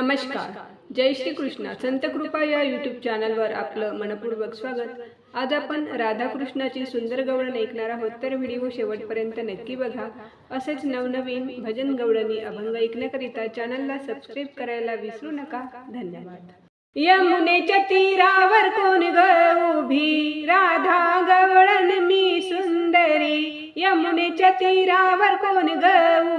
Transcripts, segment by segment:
नमस्कार, जय श्री कृष्ण. संत कृपा या यूट्यूब चॅनलवर आपलं मनपूर्वक स्वागत. आज आपण राधाकृष्णाची सुंदर गवळण ऐकणार आहोत, तर व्हिडिओ शेवटपर्यंत नक्की बघा. असेच नवनवीन भजन गवळणी अभंग ऐकण्याकरिता चॅनलला सबस्क्राईब करायला विसरू नका. धन्यवाद. यमुनेच्या तीरावर कोण ग उभी, राधा गवळण मी सुंदरी. यमुनेच्या तीरावर कोण ग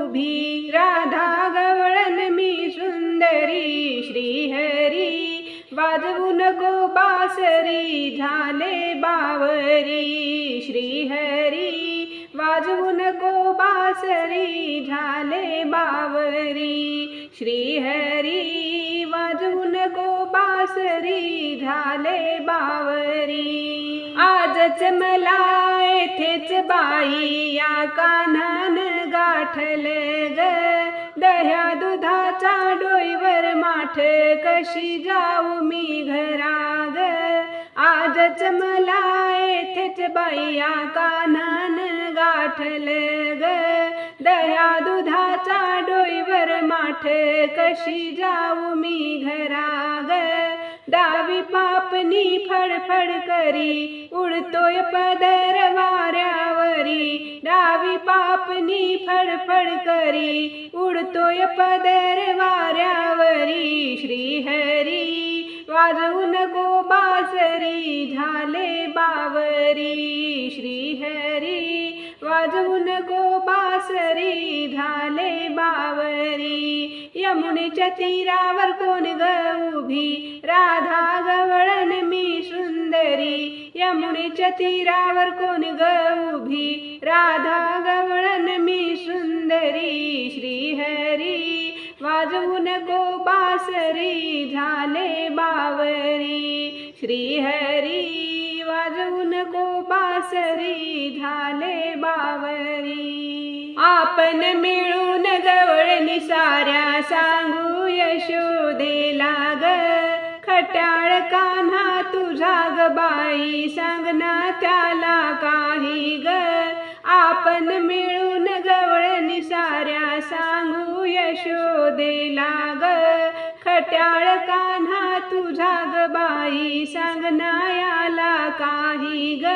उभी, राधा गवळण मी सुंदरी. श्री हरी वाजवू नको बासरी, झाले बावरी. श्री हरी वाजवू नको बासरी, झाले बावरी. श्री हरी वाजवू नको बासरी, झाले बावरी. आजच मला येथेच बाई, या कान्हान गाठले ग. दह्या दुधाचा डोईवर माठ, कशी जाऊ मी घरा ग. आजच मला येथेच बाई, या कान्हान गाठले ग. दह्या दुधाचा डोईवर माठ, कशी जाऊ मी घरा ग. डावी पापणी फडफड करी, उडतोय पदर वाऱ्यावरी. डावी पापणी फडफड करी, उडतोय पदर वाऱ्यावरी. श्री हरी वाजवू नको बासरी, झाले बावरी. श्री हरी वाजवू नको बासरी, झाले बावरी. यमुनेच्या तीरावर कोण ग उभी, राधा गवळण मी सुंदरी. यमुनेच्या तीरावर कोण ग उभी, राधा गवळण मी सुंदरी. श्री हरी वाजवू नको बासरी, झाले बावरी. श्री हरी वाजवू नको बासरी, झाले बावरी. आपण मिळून गवळणी साऱ्या, सांगू यशोदेला ग. खट्याळ कान्हा तुझा ग बाई, सांगना त्याला काही ग. आपण मिळून गवळणी साऱ्या, सांगू यशोदेला ग. खट्याळ कान्हा तुझा ग बाई, सांगना याला काही ग.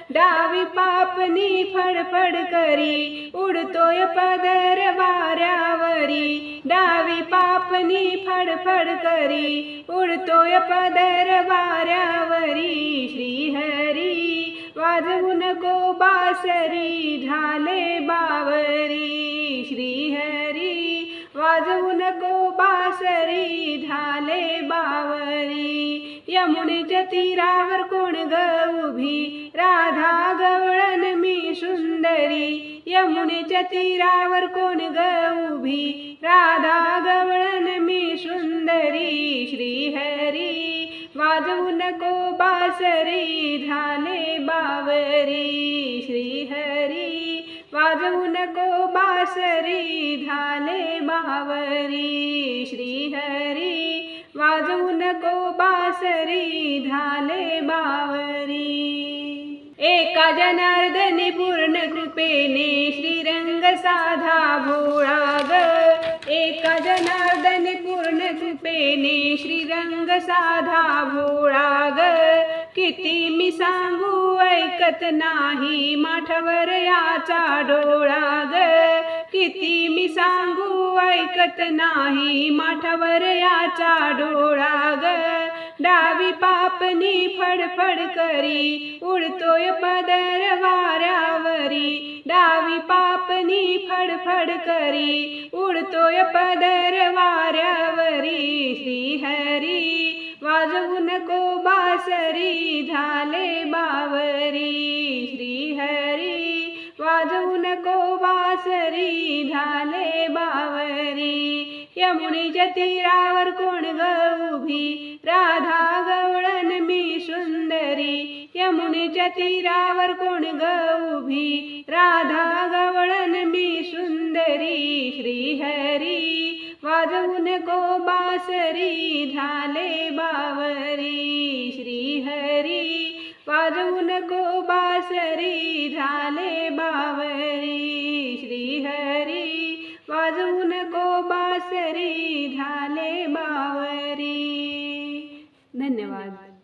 डावी पापणी फडफड करी, उडतोय पदर वाऱ्यावरी. डावी पापणी फडफड करी, उडतोय पदर वाऱ्यावरी. श्री हरी वाजवू नको बासरी, झाले बावरी. श्री हरी वाजवू नको बासरी, झाले बावरी. यमुनेच्या तीरावर कोण ग उभी, राधा गवळण मी सुंदरी. यमुनेच्या तीरावर कोण ग उभी, राधा गवळण मी सुंदरी. श्री हरी वाजवू नको बासरी, झाले बावरी. श्री हरी वाजवू नको बासरी, झाले बावरी. श्री हरी वाजवू नको बासरी, झाले बावरी. एका जनार्दनी पूर्ण कृपेने, श्रीरंग साधा भोळा ग. एका जनार्दनी पूर्ण कृपेने, श्रीरंग साधा भोळा ग. किती मी सांगू ऐकत नाही, माठावर याचा डोळा ग. किती मी सांगू ऐकत नाही, माठावर याचा डोळा ग. डावी पापणी फडफड करी, उडतोय पदर वाऱ्यावरी. डावी पापणी फडफड करी, उडतोय पदर वाऱ्यावरी. श्री हरी वाजवू नको बासरी, झाले बावरी. श्री हरी वाजवू नको बासरी, झाले बावरी. यमुनेच्या तीरावर कोण ग उभी, राधा गवळण मी सुंदरी. यमुनेच्या तीरावर कोण ग उभी, राधा गवळण मी सुंदरी. श्री हरी वाजवू नको बासरी, झाले बावरी. श्री हरी वाजवू नको बासरी, झाले बावरी. श्री हरी वाजवू नको बासरी झाले बावरी. धन्यवाद.